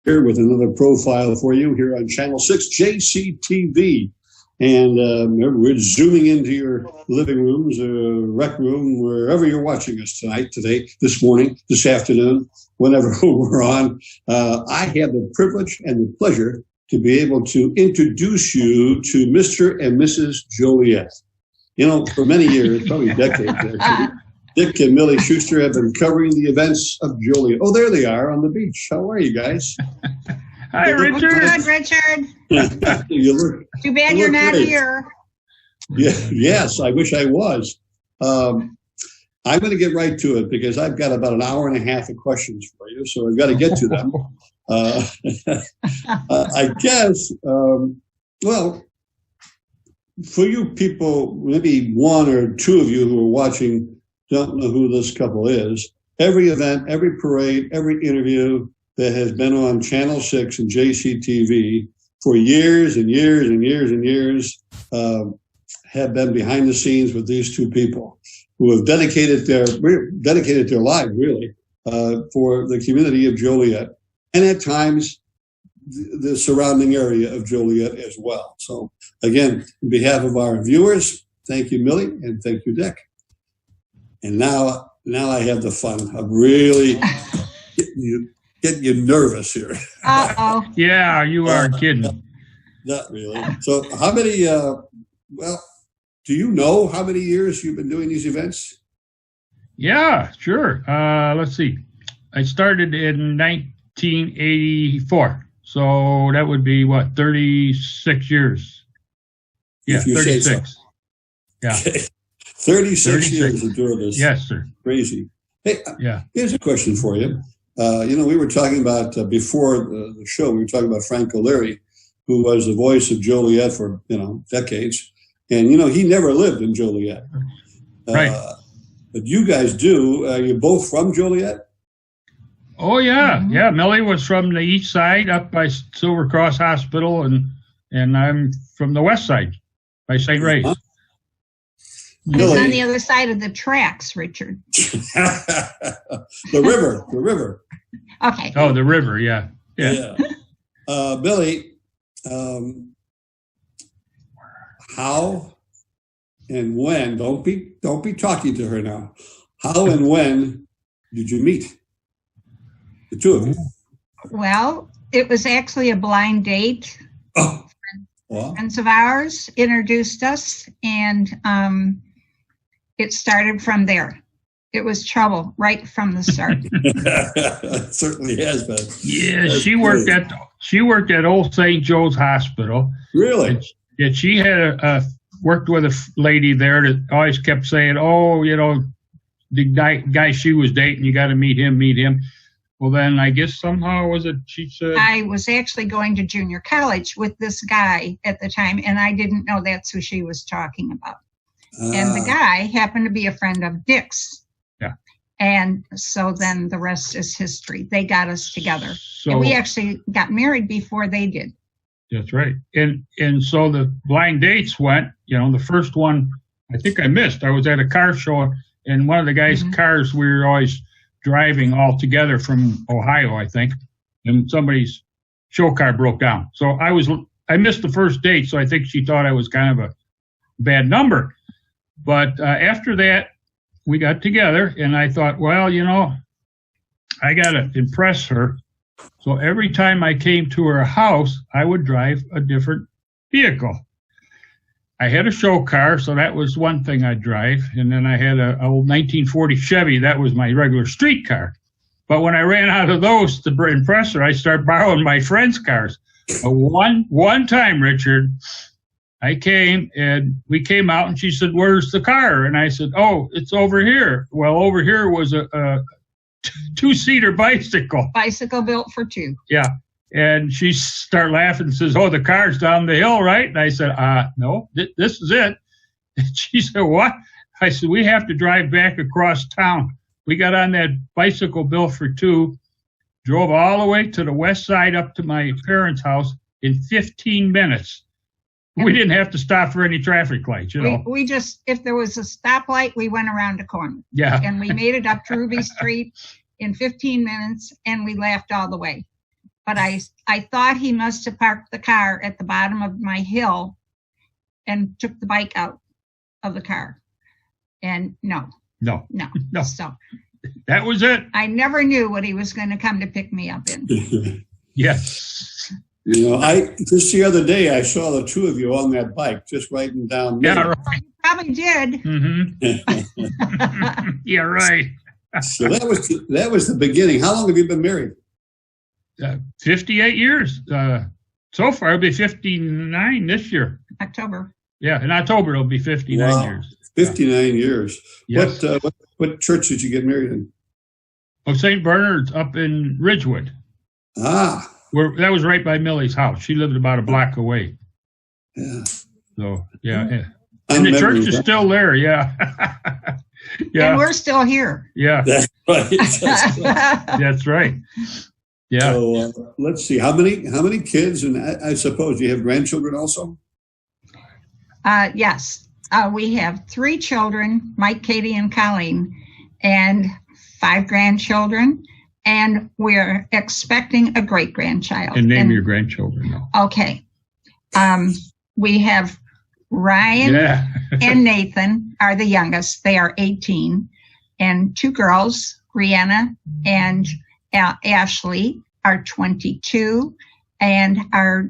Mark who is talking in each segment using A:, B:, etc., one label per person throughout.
A: here with another profile for you here on Channel 6 JCTV. And we're zooming into your living rooms, rec room, wherever you're watching us tonight, today, this morning, this afternoon, whenever we're on. I have the privilege and the pleasure to be able to introduce you to Mr. and Mrs. Joliet. You know, for many years, probably decades, actually, Dick and Millie Schuster have been covering the events of Joliet. Oh, there they are on the beach. How are you guys?
B: Hi, Richard.
C: Good, Richard. Too bad you're not here.
A: Yeah, yes, I wish I was. I'm going to get right to it because I've got about an hour and a half of questions for you, so I've got to get to them. I guess, well, for you people, maybe one or two of you who are watching don't know who this couple is. Every event, every parade, every interview that has been on Channel 6 and JCTV for years and years and years and years have been behind the scenes with these two people who have dedicated their lives, really, for the community of Joliet, and at times the surrounding area of Joliet as well. So, again, on behalf of our viewers, thank you, Millie, and thank you, Dick. And now I have the fun of really getting you nervous here.
C: Uh-oh.
B: Yeah, you are kidding.
A: Not really. So how many, do you know how many years you've been doing these events?
B: Yeah, sure. Let's see. I started in 1984. So that would be, 36 years? Yeah, 36. So. Yeah.
A: Okay. 36 years of doing this.
B: Yes, sir.
A: Crazy. Hey,
B: yeah.
A: Here's a question for you. We were talking about, before the show, we were talking about Frank O'Leary, who was the voice of Joliet for, decades. And, he never lived in Joliet.
B: Right.
A: But you guys do. Are you both from Joliet?
B: Oh, yeah. Mm-hmm. Yeah, Millie was from the east side up by Silver Cross Hospital, and I'm from the west side by St. Ray's.
A: Uh-huh.
C: He's on the other side of the tracks, Richard.
A: The river.
C: Okay.
B: Oh, the river, yeah.
A: Billy, how and when, don't be talking to her now. How and when did you meet? The two of you.
C: Well, it was actually a blind date.
A: Oh. Well.
C: Friends of ours introduced us, and it started from there. It was trouble right from the start.
A: It certainly has been.
B: Yeah, she worked at Old St. Joe's Hospital.
A: Really?
B: And she had worked with a lady there that always kept saying, "Oh, the guy she was dating, you got to meet him." Well, then I guess somehow she said,
C: I was actually going to junior college with this guy at the time, and I didn't know that's who she was talking about. And the guy happened to be a friend of Dick's.
B: Yeah.
C: And so then the rest is history. They got us together.
B: So,
C: and we actually got married before they did.
B: That's right. And so the blind dates went, the first one I think I missed. I was at a car show, and one of the guys' cars, we were always driving all together from Ohio, I think, and somebody's show car broke down. So I missed the first date, so I think she thought I was kind of a bad number. But after that, we got together, and I thought, well, I got to impress her. So every time I came to her house, I would drive a different vehicle. I had a show car, so that was one thing I'd drive. And then I had an old 1940 Chevy. That was my regular street car. But when I ran out of those to impress her, I started borrowing my friends' cars. But one time, Richard, I came and we came out and she said, "Where's the car?" And I said, "Oh, it's over here." Well, over here was a two-seater bicycle.
C: Bicycle built for two.
B: Yeah. And she started laughing and says, "Oh, the car's down the hill, right?" And I said, "No, this is it." And she said, "What?" I said, "We have to drive back across town." We got on that bicycle built for two, drove all the way to the west side up to my parents' house in 15 minutes. We didn't have to stop for any traffic lights,
C: We just, if there was a stoplight, we went around a corner.
B: Yeah.
C: And we made it up to Ruby Street in 15 minutes, and we laughed all the way. but I thought he must have parked the car at the bottom of my hill and took the bike out of the car. And no. So
B: that was it.
C: I never knew what he was going to come to pick me up in.
B: Yes.
A: You know, just the other day I saw the two of you on that bike, just riding down.
B: Yeah, right.
C: You probably did.
B: Mm-hmm. Yeah, right.
A: So that was the beginning. How long have you been married?
B: 58 years. So far, it'll be 59 this year.
C: October.
B: Yeah, in October it'll be 59 years.
A: 59 years.
B: Yes.
A: What church did you get married in?
B: Oh, St. Bernard's up in Ridgewood.
A: Ah.
B: That was right by Millie's house. She lived about a block away.
A: Yeah.
B: So, yeah. And the church is still there, yeah. Yeah.
C: And we're still here.
B: Yeah.
A: That's right.
B: That's right. Yeah.
A: So let's see. How many kids? And I suppose you have grandchildren also?
C: Yes. We have 3 children, Mike, Katie, and Colleen, and 5 grandchildren. And we're expecting a great-grandchild.
B: And name your grandchildren now.
C: Okay. We have Ryan and Nathan are the youngest. They are 18. And 2 girls, Brianna and Ashley, are 22. And our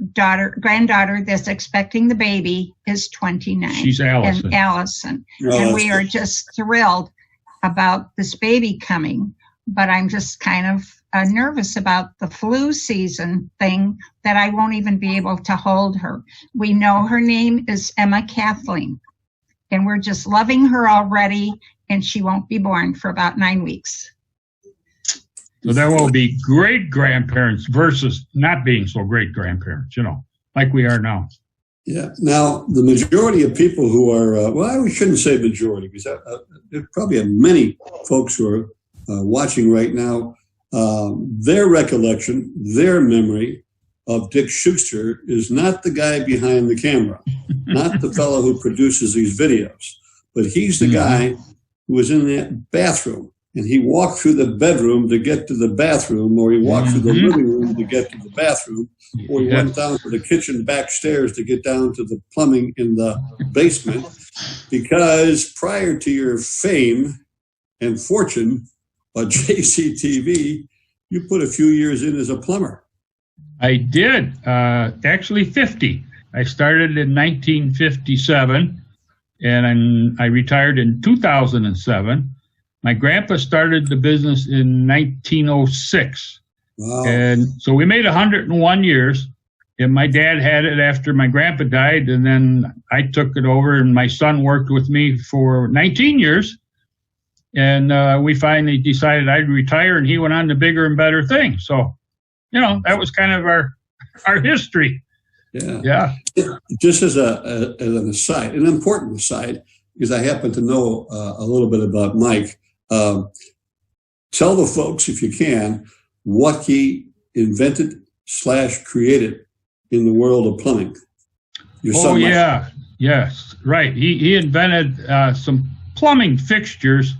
C: granddaughter that's expecting the baby is 29.
B: She's Allison.
C: And Allison. And we are just thrilled about this baby coming. But I'm just kind of nervous about the flu season thing that I won't even be able to hold her. We know her name is Emma Kathleen, and we're just loving her already, and she won't be born for about 9 weeks.
B: So there will be great-grandparents versus not being so great-grandparents, like we are now.
A: Yeah. Now, the majority of people who are, we shouldn't say majority, because there probably are many folks who are watching right now, their recollection, their memory of Dick Schuster is not the guy behind the camera, not the fellow who produces these videos, but he's the guy who was in that bathroom, and he walked through the bedroom to get to the bathroom, or he walked through the living room to get to the bathroom, or he went down to the kitchen back stairs to get down to the plumbing in the basement, because prior to your fame and fortune, JCTV, you put a few years in as a plumber. I
B: did. Actually 50. I started in 1957, and I retired in 2007. My grandpa started the business in 1906.
A: Wow.
B: And so we made 101 years. And my dad had it after my grandpa died, and then I took it over, and my son worked with me for 19 years. And we finally decided I'd retire, and he went on to bigger and better things. So, that was kind of our history.
A: Yeah. Just as an aside, an important aside, because I happen to know a little bit about Mike. Tell the folks, if you can, what he invented / created in the world of plumbing.
B: Yes, right. He invented some plumbing fixtures.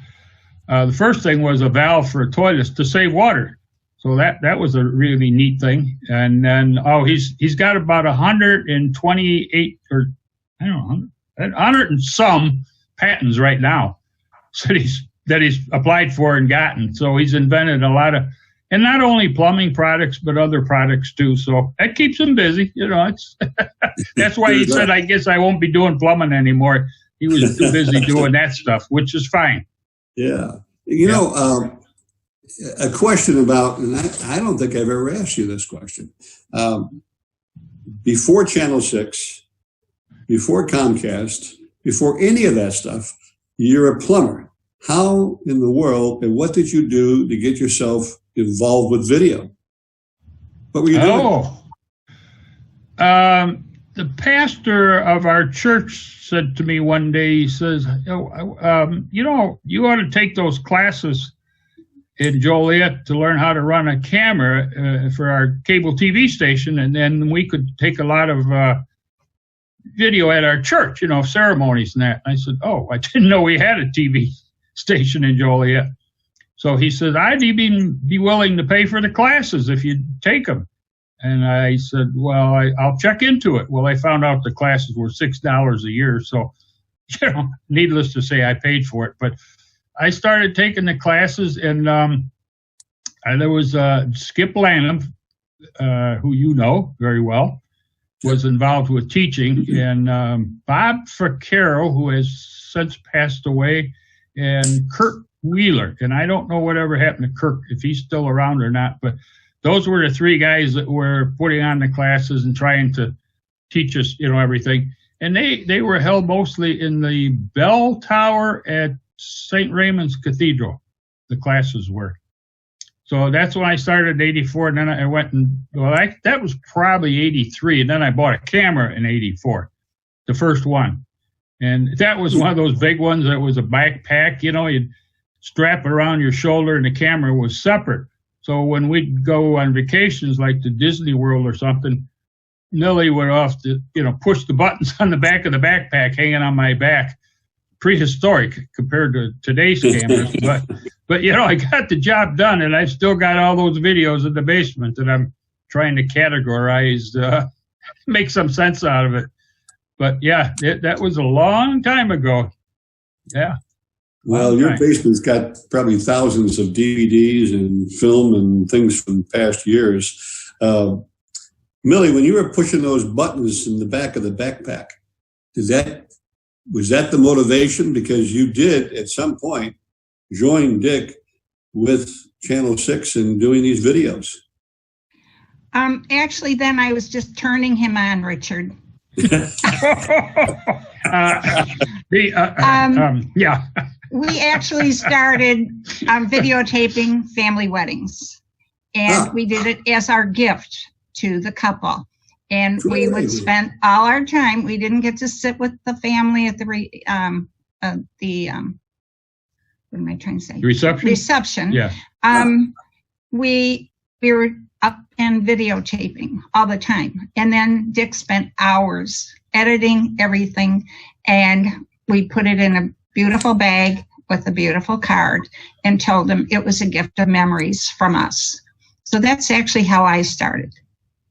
B: The first thing was a valve for toilets to save water. So that was a really neat thing. And then, he's got about 128 or, 100 and some patents right now that he's applied for and gotten. So he's invented a lot of, and not only plumbing products, but other products too. So that keeps him busy. That's why he said, I guess I won't be doing plumbing anymore. He was too busy doing that stuff, which is fine.
A: Yeah. A question about, and I don't think I've ever asked you this question. Before Channel 6, before Comcast, before any of that stuff, you're a plumber. How in the world, and what did you do to get yourself involved with video? What were you doing?
B: The pastor of our church said to me one day, he says, you ought to take those classes in Joliet to learn how to run a camera for our cable TV station, and then we could take a lot of video at our church, ceremonies and that. And I said, I didn't know we had a TV station in Joliet. So he said, I'd even be willing to pay for the classes if you'd take them. And I said, well, I'll check into it. Well, I found out the classes were $6 a year. So, needless to say, I paid for it. But I started taking the classes, and there was Skip Lanham, who you know very well, was involved with teaching, and Bob Vaccaro, who has since passed away, and Kurt Wheeler. And I don't know whatever happened to Kirk, if he's still around or not, but those were the three guys that were putting on the classes and trying to teach us, everything. And they were held mostly in the bell tower at St. Raymond's Cathedral, the classes were. So that's when I started in 84, and then I went that was probably 83, and then I bought a camera in 84, the first one. And that was one of those big ones that was a backpack, you'd strap it around your shoulder, and the camera was separate. So when we'd go on vacations like to Disney World or something, Millie would have to, push the buttons on the back of the backpack hanging on my back. Prehistoric compared to today's cameras, but I got the job done, and I've still got all those videos in the basement that I'm trying to categorize, make some sense out of it. But yeah, that was a long time ago. Yeah.
A: Well, your basement's got probably thousands of DVDs and film and things from past years. Millie, when you were pushing those buttons in the back of the backpack, was that the motivation? Because you did, at some point, join Dick with Channel 6 and doing these videos.
C: Actually, then I was just turning him on, Richard.
B: Yeah.
C: We actually started videotaping family weddings, and we did it as our gift to the couple. And we would spend all our time. We didn't get to sit with the family at the what am I trying to say? Reception.
B: Yeah.
C: We were up and videotaping all the time. And then Dick spent hours editing everything, and we put it in a beautiful bag with a beautiful card and told him it was a gift of memories from us. So that's actually how I started.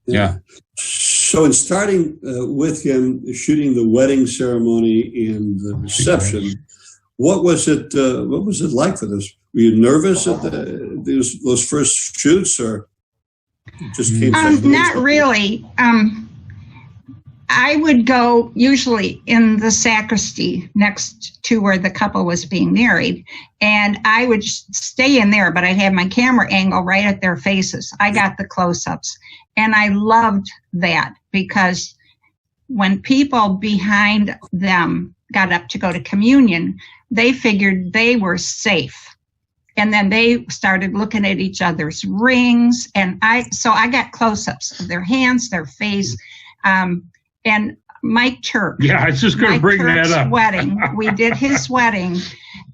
B: Yeah.
A: So in starting with him shooting the wedding ceremony and the reception, what was it like for this? Were you nervous at those first shoots, or just came?
C: Not really. I would go usually in the sacristy next to where the couple was being married, and I would stay in there, but I'd have my camera angle right at their faces. I got the close-ups, and I loved that, because when people behind them got up to go to communion, they figured they were safe. And then they started looking at each other's rings, and I got close-ups of their hands, their face, and Mike Turk.
B: Yeah, I was just going to bring that up.
C: Wedding. We did his wedding,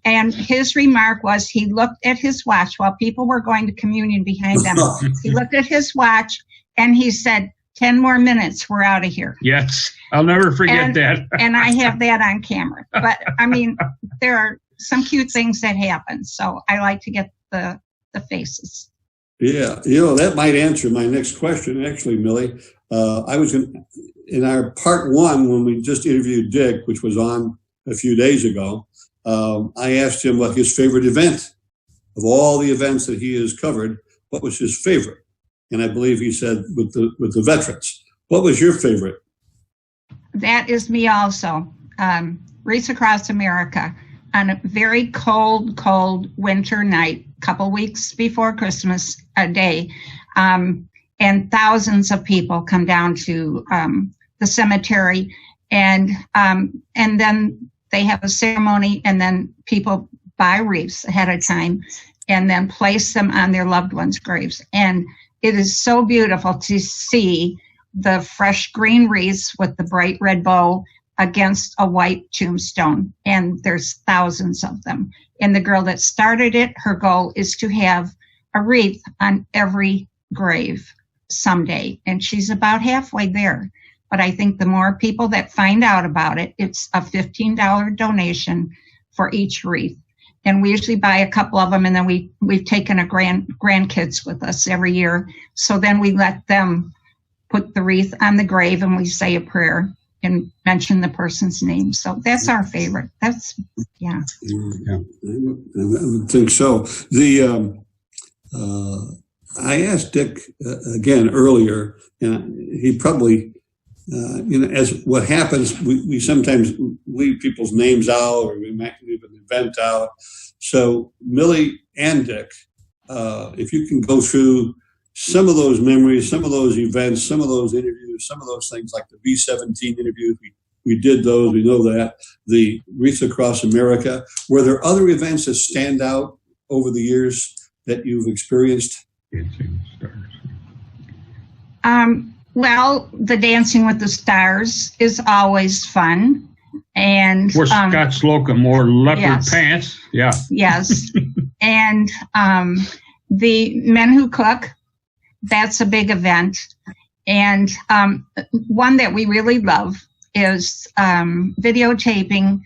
C: and his remark was he looked at his watch while people were going to communion behind them. He looked at his watch, and he said, 10 more minutes, we're out of here.
B: Yes, I'll never forget that.
C: And I have that on camera. But, I mean, there are some cute things that happen, so I like to get the faces.
A: Yeah, that might answer my next question, actually, Millie. I was in our part one, when we just interviewed Dick, which was on a few days ago, I asked him what his favorite event of all the events that he has covered, what was his favorite? And I believe he said with the veterans. What was your favorite?
C: That is me also. Wreaths Across America on a very cold winter night, couple weeks before Christmas Day. And thousands of people come down to the cemetery, and then they have a ceremony, and then people buy wreaths ahead of time and then place them on their loved ones' graves. And it is so beautiful to see the fresh green wreaths with the bright red bow against a white tombstone. And there's thousands of them. And the girl that started it, her goal is to have a wreath on every grave someday. And she's about halfway there. But I think the more people that find out about it, it's a $15 donation for each wreath. And we usually buy a couple of them, and then we've taken a grandkids with us every year. So then we let them put the wreath on the grave and we say a prayer and mention the person's name. So that's our favorite. That's, yeah.
A: I would think so. I asked Dick again earlier, and he probably, as what happens, we sometimes leave people's names out, or we might leave an event out. So Millie and Dick, if you can go through some of those memories, some of those events, some of those interviews, some of those things like the B-17 interviews, we did those, we know that. The Wreaths Across America. Were there other events that stand out over the years that you've experienced?
C: Well, the Dancing with the Stars is always fun. And
B: or Scott Slocum or leopard pants. Yeah.
C: Yes. And the Men Who Cook, that's a big event. And one that we really love is videotaping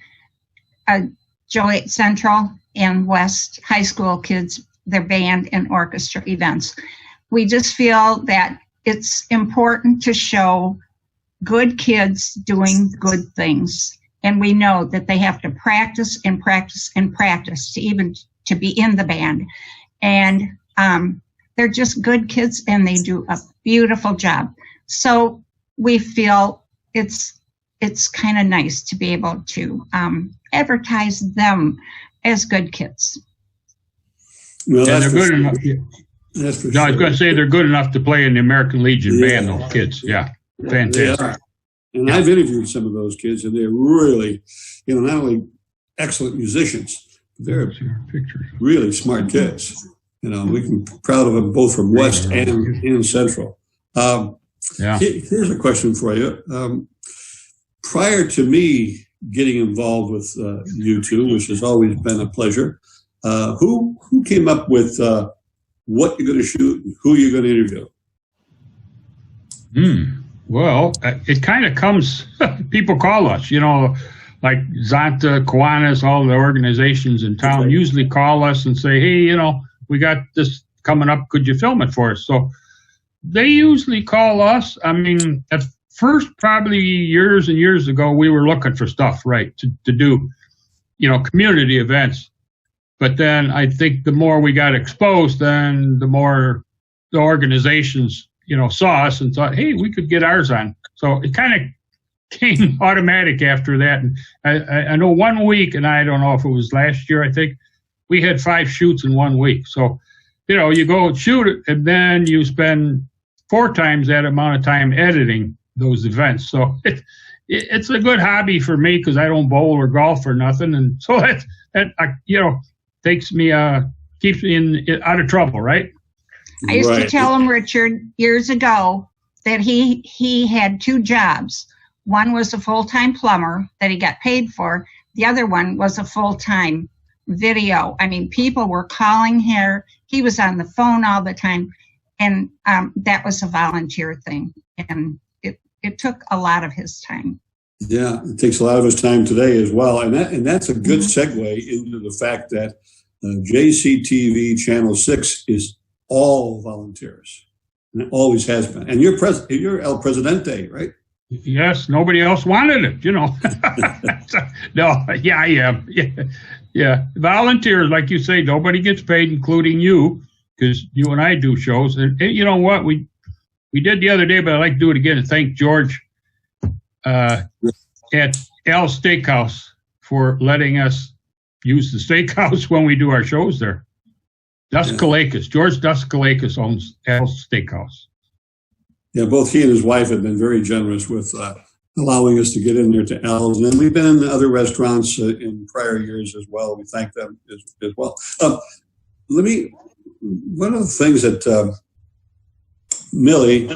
C: Joliet Central and West high school kids, their band and orchestra events. We just feel that it's important to show good kids doing good things. And we know that they have to practice and practice and practice to be in the band. And they're just good kids and they do a beautiful job. So we feel it's kind of nice to be able to advertise them as good kids.
A: Well,
B: and they're good enough.
A: That's for
B: No, I was
A: sure.
B: going to say they're good enough to play in the American Legion band, those kids. Yeah, fantastic.
A: They are. And I've interviewed some of those kids, and they're really, not only excellent musicians, they're really smart kids. We can be proud of them both from West and Central. Here's a question for you. Prior to me getting involved with you two, which has always been a pleasure, who came up with what you're going to shoot and who you're going to interview?
B: Well, it kind of comes, people call us, like Zonta, Kiwanis, all the organizations in town usually call us and say, hey, we got this coming up. Could you film it for us? So they usually call us. I mean, at first, probably years and years ago, we were looking for stuff, right, to do, community events. But then I think the more we got exposed, then the more the organizations, saw us and thought, hey, we could get ours on. So it kind of came automatic after that. And I know 1 week, and I don't know if it was last year, I think, we had 5 shoots in 1 week. So, you go shoot it, and then you spend 4 times that amount of time editing those events. So it's a good hobby for me because I don't bowl or golf or nothing. And so that takes me, keeps me out of trouble, right?
C: I used to tell him, Richard, years ago that he had 2 jobs. One was a full-time plumber that he got paid for. The other one was a full-time video. I mean, people were calling here. He was on the phone all the time. And that was a volunteer thing. And it took a lot of his time.
A: Yeah, it takes a lot of his time today as well. And that's a good segue into the fact that JCTV Channel 6 is all volunteers. And it always has been. And you're El Presidente, right?
B: Yes, nobody else wanted it, No, yeah, I am. Yeah. Volunteers, like you say, nobody gets paid, including you, because you and I do shows. And you know what? We did the other day, but I'd like to do it again and thank George at Al's Steakhouse for letting us use the steakhouse when we do our shows there. Duskalakis. George Duskalakis owns Al's Steakhouse.
A: Yeah, both he and his wife have been very generous with allowing us to get in there to Al's. And we've been in other restaurants in prior years as well. We thank them as well. One of the things that, Millie,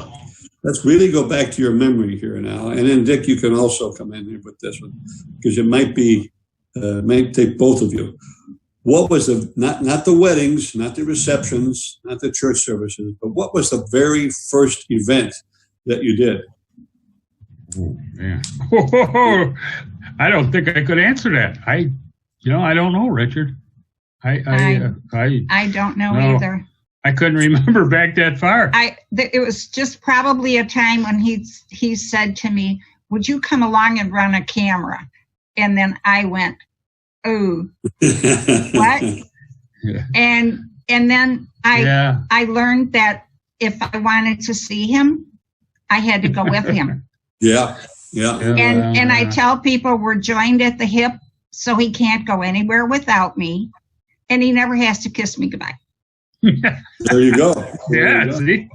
A: let's really go back to your memory here now. And then, Dick, you can also come in here with this one because it might take both of you. What was not the weddings, not the receptions, not the church services, but what was the very first event that you did?
B: Oh, man. I don't think I could answer that. I don't know, Richard. I don't know
C: either.
B: I couldn't remember back that far.
C: It was just probably a time when he said to me, "Would you come along and run a camera?" And then I went, "Oh, what?"
B: Yeah.
C: And then I learned that if I wanted to see him, I had to go with him.
A: Yeah.
C: And I tell people we're joined at the hip, so he can't go anywhere without me, and he never has to kiss me goodbye.
A: There you go.
B: See?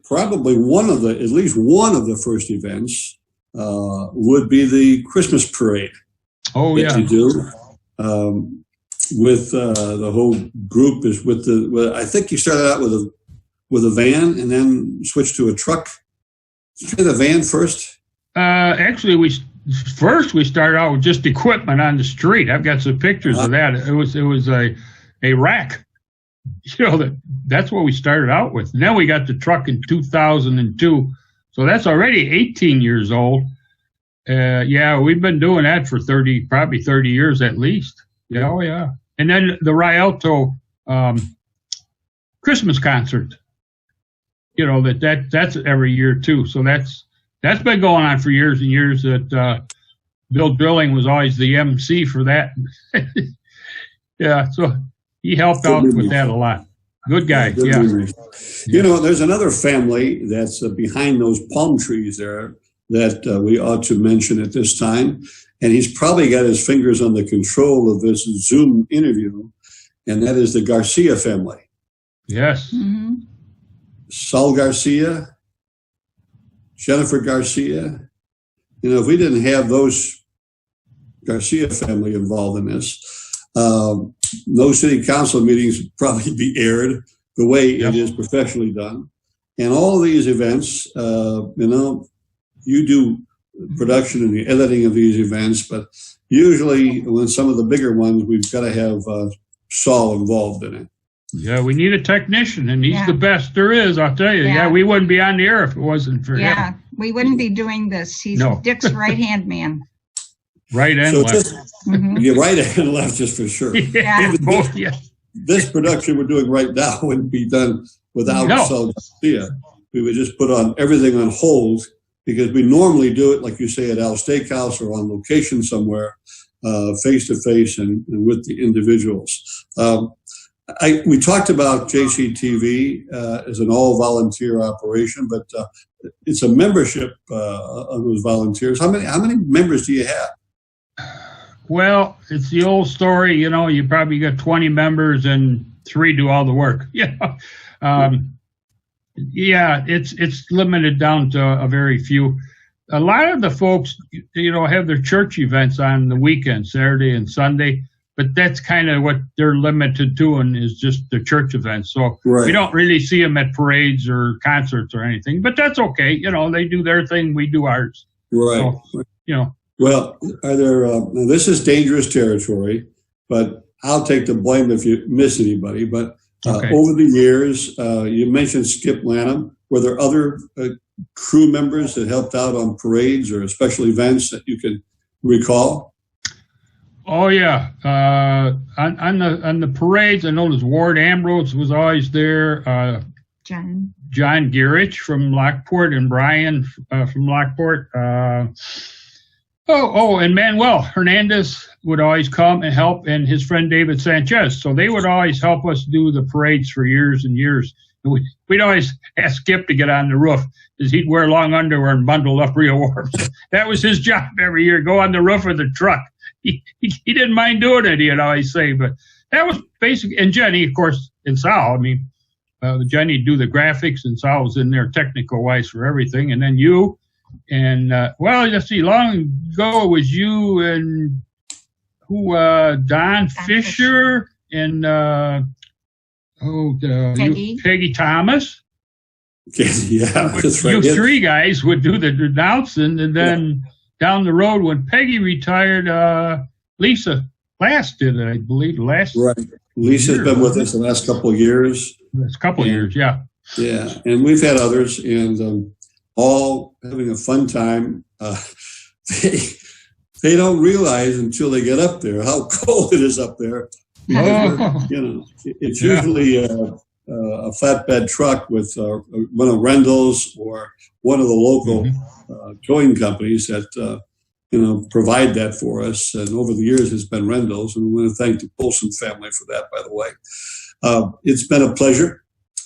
A: Probably at least one of the first events would be the Christmas parade.
B: Oh, yeah.
A: You do. With the whole group I think you started out with a van and then switched to a truck. Did you try the van first?
B: Actually, we started out with just equipment on the street. I've got some pictures of that. It was a rack. That's what we started out with. And then we got the truck in 2002. So that's already 18 years old. We've been doing that for probably 30 years at least. Yeah, oh yeah. And then the Rialto Christmas concert. That's every year too. So that's been going on for years and years. That Bill Drilling was always the MC for that. Yeah, so he helped out with that a lot. Good guy. Yeah.
A: There's another family that's behind those palm trees there that we ought to mention at this time. And he's probably got his fingers on the control of this Zoom interview, and that is the Garcia family.
B: Yes.
C: Mm-hmm.
A: Saul Garcia, Jennifer Garcia. If we didn't have those Garcia family involved in this, no city council meetings would probably be aired the way it is professionally done. And all of these events, you do production and the editing of these events, but usually when some of the bigger ones, we've got to have Saul involved in it.
B: Yeah, we need a technician, and he's the best there is, I'll tell you. Yeah, we wouldn't be on the air if it wasn't for him.
C: Yeah, we wouldn't be doing this. He's Dick's right-hand man.
B: Right and left.
A: You're right and left, just for sure. This production we're doing right now wouldn't be done without Saul Garcia. We would just put everything on hold, because we normally do it, like you say, at Al's Steakhouse or on location somewhere, face-to-face and with the individuals. We talked about JCTV as an all-volunteer operation, but it's a membership of those volunteers. How many members do you have?
B: Well, it's the old story. You probably got 20 members and 3 do all the work. It's limited down to a very few. A lot of the folks, have their church events on the weekend, Saturday and Sunday, but that's kind of what they're limited to, and is just the church events. So we don't really see them at parades or concerts or anything, but that's okay. They do their thing, we do ours.
A: Right.
B: So,
A: Well, are there? Now this is dangerous territory, but I'll take the blame if you miss anybody. But over the years, you mentioned Skip Lanham. Were there other crew members that helped out on parades or special events that you can recall?
B: Oh yeah, on the parades, I know there's Ward Ambrose was always there. John Gerich from Lockport and Brian from Lockport. And Manuel Hernandez would always come and help, and his friend David Sanchez. So they would always help us do the parades for years and years. We'd always ask Skip to get on the roof, because he'd wear long underwear and bundle up real warm. So that was his job every year, go on the roof of the truck. He didn't mind doing it, he'd always say. But that was basically, and Jenny, of course, and Sal. Jenny'd do the graphics, and Sal was in there technical-wise for everything. And then you. And let's see, long ago it was you and Don Fisher and Peggy Thomas.
A: Yeah, that's right.
B: You 3 guys would do the announcing, and then down the road when Peggy retired, Lisa Last did it, I believe. Right.
A: Lisa's been with us the last couple of years.
B: Years, yeah.
A: Yeah, and we've had others, and all having a fun time. They don't realize until they get up there how cold it is up there
B: Oh.
A: You know, it's usually a flatbed truck with one of Rendell's or one of the local towing companies that provide that for us. And over the years, it's been Rendell's, and we want to thank the Polson family for that, by the way. It's been a pleasure.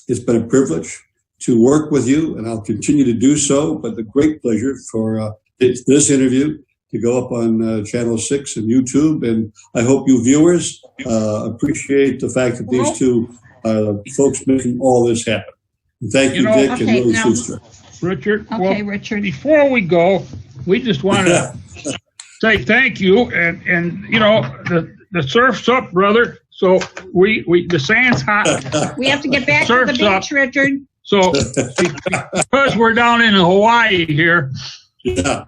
A: It's been a privilege to work with you, and I'll continue to do so. But a great pleasure for this interview to go up on Channel 6 and YouTube. And I hope you viewers appreciate the fact that these two are the folks making all this happen. And thank you, Dick and Millie Schuster.
B: Richard,
C: okay, Richard.
B: Before we go, we just want to say thank you. And the surf's up, brother. So the sand's hot.
C: We have to get back to the beach,
B: up.
C: Richard.
B: So because we're down in Hawaii here,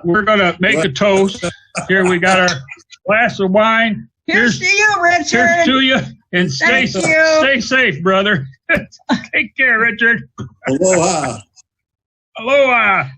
B: we're going to make a toast. Here we got our glass of wine.
C: Here's to you, Richard.
B: Here's to you. And stay safe, brother. Take care, Richard.
A: Aloha.
B: Aloha.